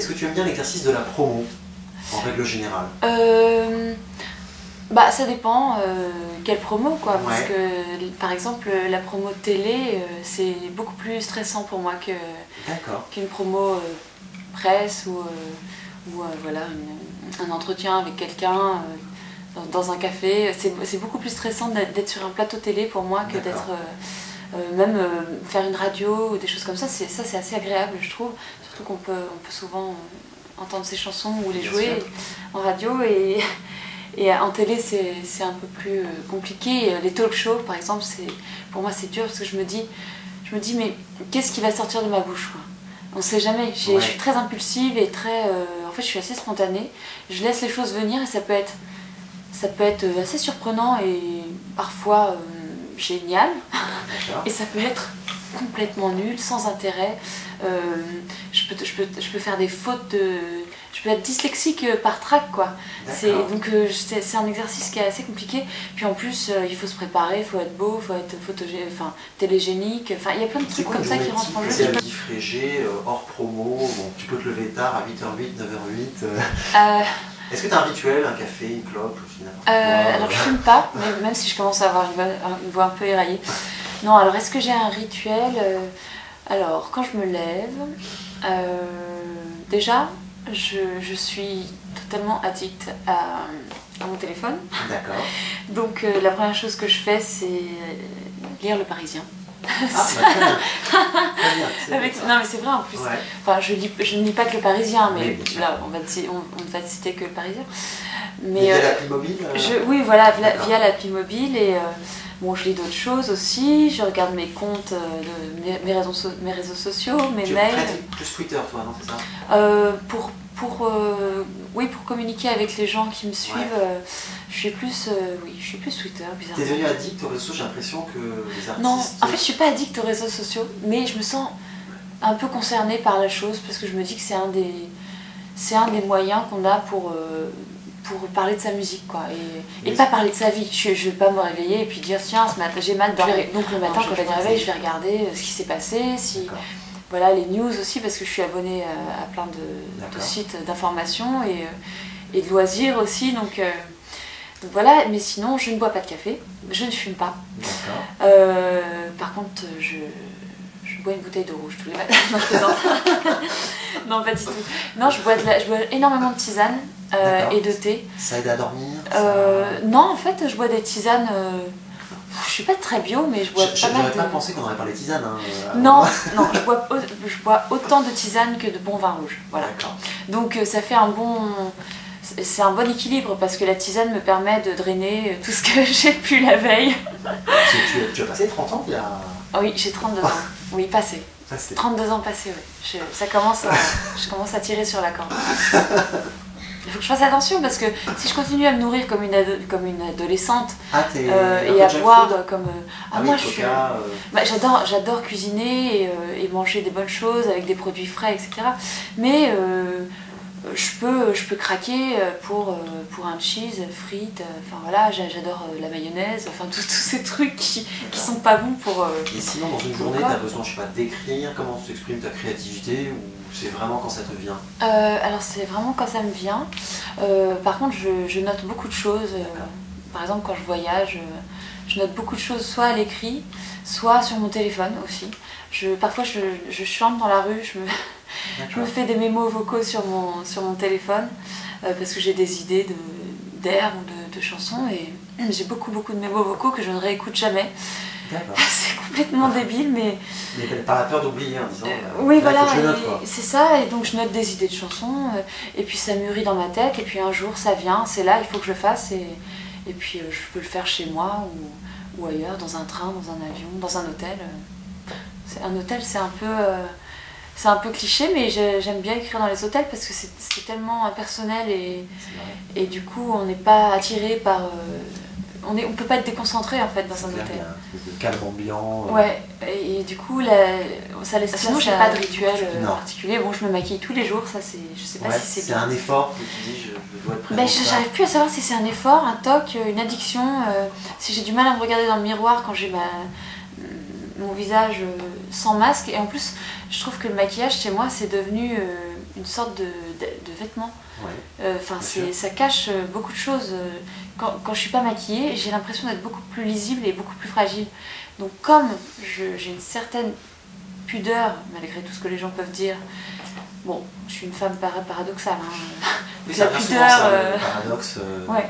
est-ce que tu aimes bien l'exercice de la promo, en règle générale? Bah ça dépend quelle promo quoi, parce Ouais. que par exemple la promo télé c'est beaucoup plus stressant pour moi D'accord. qu'une promo presse ou voilà, un entretien avec quelqu'un dans un café. C'est beaucoup plus stressant d'être sur un plateau télé pour moi que d'être même faire une radio ou des choses comme ça. C'est assez agréable je trouve, surtout on peut souvent entendre ses chansons ou les Bien jouer sûr. en radio et en télé, c'est un peu plus compliqué. Les talk shows, par exemple, pour moi, c'est dur parce que je me dis mais qu'est-ce qui va sortir de ma bouche quoi. On ne sait jamais. Je suis très impulsive et en fait, je suis assez spontanée. Je laisse les choses venir et ça peut être assez surprenant et parfois génial. Et ça peut être complètement nul, sans intérêt. Je peux faire des fautes je peux être dyslexique par trac quoi. Donc c'est un exercice qui est assez compliqué. Puis en plus il faut se préparer, il faut être beau, il faut être télégénique. Enfin il y a plein de trucs comme ça qui rentrent en jeu. C'est à Guy Frégé, hors promo, bon, tu peux te lever tard à 8h08, 9h08. Est-ce que tu as un rituel, un café, une clope alors je fume pas, mais même si je commence à avoir une voix un peu éraillée. Non, alors est-ce que j'ai un rituel alors quand je me lève, déjà je suis totalement addict à mon téléphone. D'accord. Donc la première chose que je fais c'est lire Le Parisien. Très bien. Très bien. Non mais c'est vrai en plus. Ouais. Enfin je ne lis pas que Le Parisien, mais oui, là on ne va citer que Le Parisien. Mais via l'appli mobile oui voilà, via l'appli mobile et bon, je lis d'autres choses aussi, je regarde mes comptes, mes réseaux sociaux, mes mails. Tu pratiques plus Twitter toi, non c'est ça? Oui, pour communiquer avec les gens qui me suivent, je suis plus Twitter, bizarrement. T'es devenu addict aux réseaux sociaux, j'ai l'impression que les artistes... Non, en fait je suis pas addict aux réseaux sociaux, mais je me sens un peu concernée par la chose parce que je me dis que c'est un des moyens qu'on a pour parler de sa musique quoi, et pas parler de sa vie. Je vais pas me réveiller et puis dire tiens ce matin j'ai mal dormi. Donc le matin quand je vais me réveiller je vais regarder ce qui s'est passé, voilà les news aussi parce que je suis abonnée à plein de sites d'information et de loisirs aussi donc voilà, mais sinon je ne bois pas de café, je ne fume pas. Par contre je bois une bouteille de rouge tous les matins. Non, je plaisante. Non, pas du tout. Non, je bois énormément de tisane et de thé. Ça aide à dormir Non, en fait, je bois des tisanes. Je suis pas très bio, mais je bois pas mal. J'aurais pas pensé qu'on aurait parlé de tisane. Non, je bois autant de tisane que de bon vin rouge. Voilà. Donc ça fait c'est un bon équilibre parce que la tisane me permet de drainer tout ce que j'ai pu la veille. Tu as passé 30 ans il y a... Oui, j'ai 32 ans. Oui, passé. 32 ans passés, oui. Je commence à tirer sur la corde. Il faut que je fasse attention parce que si je continue à me nourrir comme une adolescente et à boire comme... moi je suis... J'adore cuisiner et manger des bonnes choses avec des produits frais, etc. Mais je peux craquer pour un cheese, frites, enfin voilà, j'adore la mayonnaise, enfin tous ces trucs qui sont pas bons pour... Et sinon dans une journée, tu as besoin, je sais pas, d'écrire, comment tu exprimes ta créativité ou c'est vraiment quand ça te vient? Alors c'est vraiment quand ça me vient. Par contre je note beaucoup de choses. Par exemple quand je voyage, je note beaucoup de choses soit à l'écrit, soit sur mon téléphone aussi. Parfois je chante dans la rue, je me fais des mémos vocaux sur mon téléphone parce que j'ai des idées d'air ou de chansons et j'ai beaucoup de mémos vocaux que je ne réécoute jamais. C'est complètement débile mais par la peur d'oublier en disant oui voilà, c'est ça, et donc je note des idées de chansons et puis ça mûrit dans ma tête et puis un jour ça vient, c'est là, il faut que je le fasse et puis je peux le faire chez moi ou ailleurs, dans un train, dans un avion, dans un hôtel. Un hôtel c'est un peu cliché mais j'aime bien écrire dans les hôtels parce que c'est tellement impersonnel et du coup on n'est pas attiré par... on peut pas être déconcentré en fait dans un hôtel. Le calme ambiant. Ouais, et du coup ça laisse... Sinon j'ai pas de rituel particulier. Bon, je me maquille tous les jours, ça c'est... Je sais pas si c'est bien. C'est un effort que tu dis je dois être présent. J'arrive plus à savoir si c'est un effort, un toc, une addiction. Si j'ai du mal à me regarder dans le miroir quand j'ai mon visage sans masque. Et en plus, je trouve que le maquillage chez moi c'est devenu une sorte de vêtement. Enfin, ouais, ça cache beaucoup de choses. Quand je suis pas maquillée, j'ai l'impression d'être beaucoup plus lisible et beaucoup plus fragile. Donc comme j'ai une certaine pudeur, malgré tout ce que les gens peuvent dire, bon, je suis une femme paradoxale. Hein. Oui, La pudeur... ça, le paradoxe. Ouais.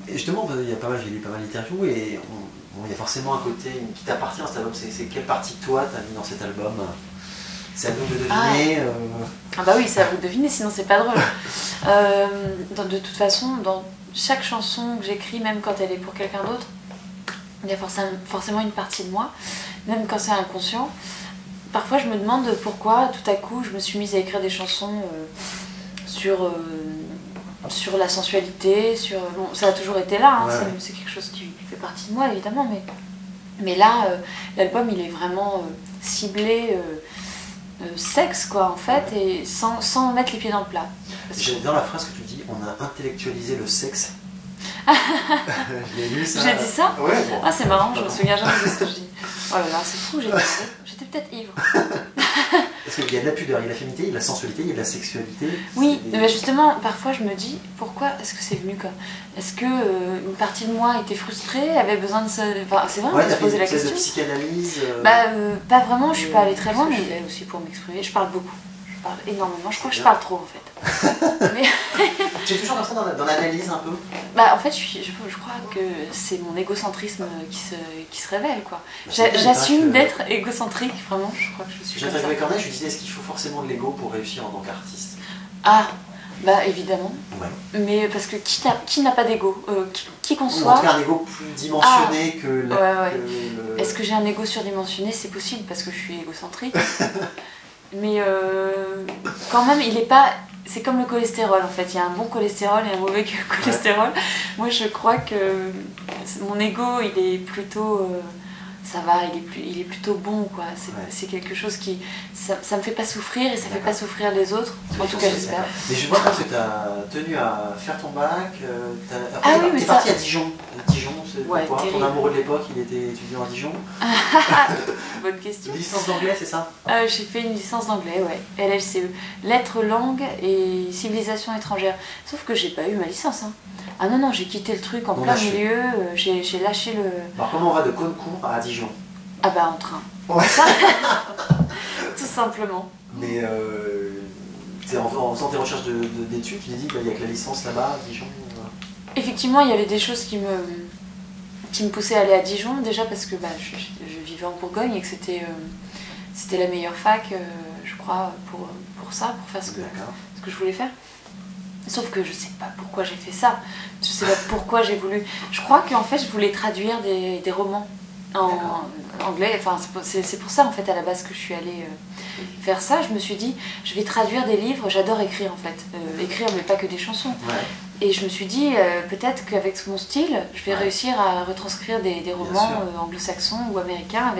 Et justement, j'ai lu pas mal d'interviews et il y a forcément un côté qui t'appartient à cet album. C'est quelle partie de toi t'as mis dans cet album? C'est à nous de deviner. Ah bah oui, c'est à vous de deviner, sinon c'est pas drôle. De toute façon, dans chaque chanson que j'écris, même quand elle est pour quelqu'un d'autre, il y a forcément une partie de moi, même quand c'est inconscient. Parfois je me demande pourquoi tout à coup je me suis mise à écrire des chansons sur la sensualité, bon, ça a toujours été là, hein, c'est quelque chose qui fait partie de moi évidemment, mais là l'album il est vraiment ciblé sexe quoi en fait, et sans mettre les pieds dans le plat. J'adore la phrase que tu dis, on a intellectualisé le sexe. J'ai lu ça. J'ai dit ça? Ouais, bon. Ah c'est marrant, je me souviens jamais de ce que je dis. Oh là là, c'est fou, j'ai dit ça. J'étais peut-être ivre. Parce qu'il y a de la pudeur, il y a de la féminité, il y a de la sensualité, il y a de la sexualité. Oui, mais justement, parfois je me dis, pourquoi est-ce que c'est venu quoi? Est-ce que une partie de moi était frustrée, avait besoin de se... Enfin, c'est vrai, de se poser la question. De psychanalyse pas vraiment, je suis pas allée très loin, mais aussi pour m'exprimer. Je parle beaucoup, je parle énormément, je crois que je parle trop en fait. Mais... Tu es toujours comme ça dans l'analyse un peu? En fait, je crois que c'est mon égocentrisme qui se révèle, quoi. J'assume d'être égocentrique, vraiment, je crois que je suis comme ça. J'interviewais Corneille, je lui disais, est-ce qu'il faut forcément de l'ego pour réussir en tant qu'artiste? Ah, évidemment. Ouais. Mais parce que qui n'a pas d'ego? Qui qu'on soit... Ou en tout cas un ego plus dimensionné que le... Est-ce que j'ai un ego surdimensionné? C'est possible, parce que je suis égocentrique. Mais quand même, il est pas... C'est comme le cholestérol en fait, il y a un bon cholestérol et un mauvais cholestérol. Moi je crois que mon ego il est plutôt... ça va, il est plutôt bon quoi. C'est quelque chose qui... Ça me fait pas souffrir et ça fait pas souffrir les autres. En tout cas j'espère. Mais je vois que tu as tenu à faire ton bac. Tu es parti à Dijon. Dijon, c'est pourquoi? Ton amoureux de l'époque, il était étudiant à Dijon. Bonne question. Une licence d'anglais, c'est ça? J'ai fait une licence d'anglais, ouais. LLCE. Lettres, langues et civilisation étrangère. Sauf que j'ai pas eu ma licence. Hein. Ah non, j'ai quitté le truc en plein milieu. J'ai lâché le... Alors comment on va de Caunecourt à Dijon? Ah en train. Ouais. Tout simplement. Mais en faisant tes recherches d'études, tu t'es dit qu'il y a que la licence là-bas à Dijon? Effectivement, il y avait des choses qui me poussaient à aller à Dijon, déjà parce que je vivais en Bourgogne et que c'était la meilleure fac, je crois, pour ça, pour faire ce que je voulais faire. Sauf que je sais pas pourquoi j'ai fait ça, je sais pas pourquoi j'ai voulu... Je crois qu'en fait je voulais traduire des romans en anglais, enfin c'est pour ça en fait à la base que je suis allée faire ça. Je me suis dit, je vais traduire des livres, j'adore écrire en fait, écrire mais pas que des chansons. Et je me suis dit, peut-être qu'avec mon style, je vais réussir à retranscrire des romans anglo-saxons ou américains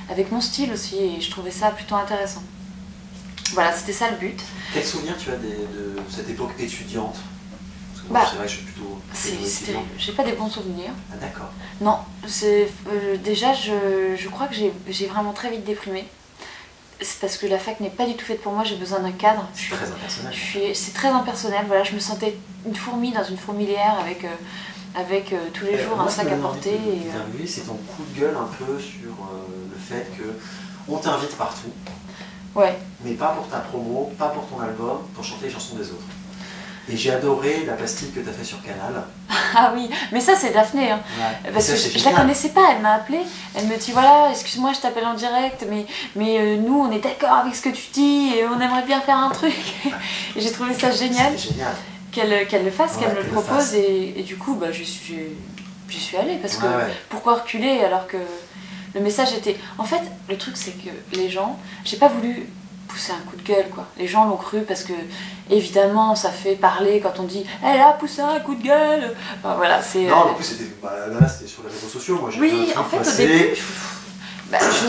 avec mon style aussi, et je trouvais ça plutôt intéressant. Voilà, c'était ça le but. Quel souvenir tu as de cette époque étudiante? Parce que moi, c'est vrai que je suis plutôt... J'ai pas des bons souvenirs. Ah d'accord. Non, déjà je crois que j'ai vraiment très vite déprimé. C'est parce que la fac n'est pas du tout faite pour moi, j'ai besoin d'un cadre. C'est très impersonnel. C'est très impersonnel, voilà, je me sentais une fourmi dans une fourmilière avec tous les jours un sac à porter. C'est ton coup de gueule un peu sur le fait qu'on t'invite partout. Ouais. Mais pas pour ta promo, pas pour ton album, pour chanter les chansons des autres. Et j'ai adoré la pastille que tu as fait sur Canal. Ah oui, mais ça c'est Daphné, hein. Parce que je la connaissais pas, elle m'a appelée, elle me dit voilà, excuse-moi je t'appelle en direct, mais nous on est d'accord avec ce que tu dis et on aimerait bien faire un truc. Et j'ai trouvé ça génial, qu'elle le fasse, qu'elle me le propose, et du coup j'y suis allée, parce que pourquoi reculer alors que le message était... En fait, le truc c'est que les gens, j'ai pas voulu pousser un coup de gueule quoi. Les gens l'ont cru parce que évidemment ça fait parler quand on dit elle a poussé un coup de gueule. Enfin, voilà, c'est... Non, en plus c'était sur les réseaux sociaux. Moi, oui, en fait au début,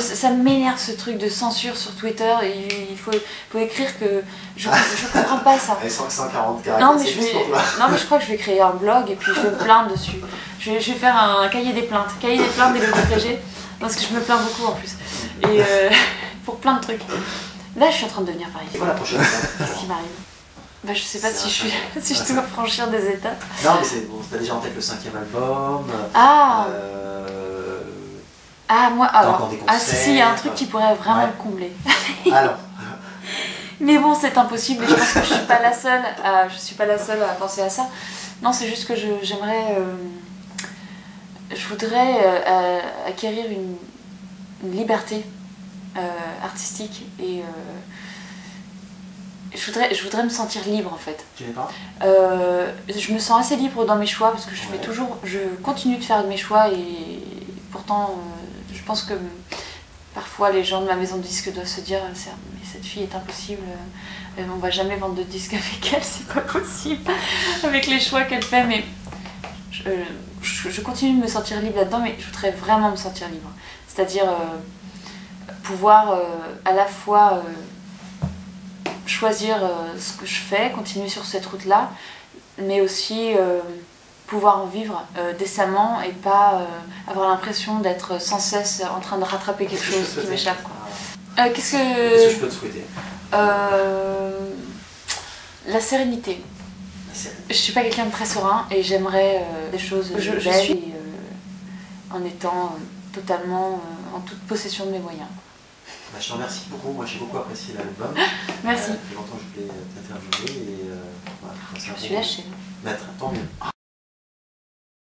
ça m'énerve ce truc de censure sur Twitter. Et il faut écrire que je comprends pas ça. Et 140 caractères. Non mais je crois que je vais créer un blog et puis je vais me plaindre dessus. Je vais faire un cahier des plaintes des LODPG, parce que je me plains beaucoup en plus. Et pour plein de trucs. Là, je suis en train de devenir C'est parisienne. quoi la prochaine étape? Qu'est-ce qui m'arrive? Bah, je sais pas C'est si je, un suis, si je dois franchir des étapes. Non, mais c'est bon, t'as déjà en tête le 5e album. Ah, moi, t'as alors, encore des si, il y a un concerts. truc qui pourrait vraiment Ouais. me combler. Alors, Mais bon, c'est impossible et je pense que je suis pas la seule à penser à ça. Non, c'est juste que j'aimerais, je voudrais acquérir une liberté artistique et je voudrais me sentir libre en fait. tu n'es pas? Je me sens assez libre dans mes choix parce que je continue de faire mes choix et pourtant je pense que parfois les gens de ma maison de disques doivent se dire mais cette fille est impossible, on va jamais vendre de disques avec elle, c'est pas possible avec les choix qu'elle fait, mais je continue de me sentir libre là-dedans, mais je voudrais vraiment me sentir libre, c'est-à-dire pouvoir à la fois choisir ce que je fais, continuer sur cette route-là, mais aussi pouvoir en vivre décemment et pas avoir l'impression d'être sans cesse en train de rattraper quelque chose qui m'échappe. Qu'est-ce que je peux te souhaiter? La sérénité. La sérénité. Je suis pas quelqu'un de très serein et j'aimerais des choses belles et, en étant totalement en toute possession de mes moyens. Bah, je te remercie beaucoup, moi j'ai beaucoup apprécié l'album. Merci. Ça fait longtemps que je voulais t'interviewer et voilà, Je me suis lâchée. Tant mieux.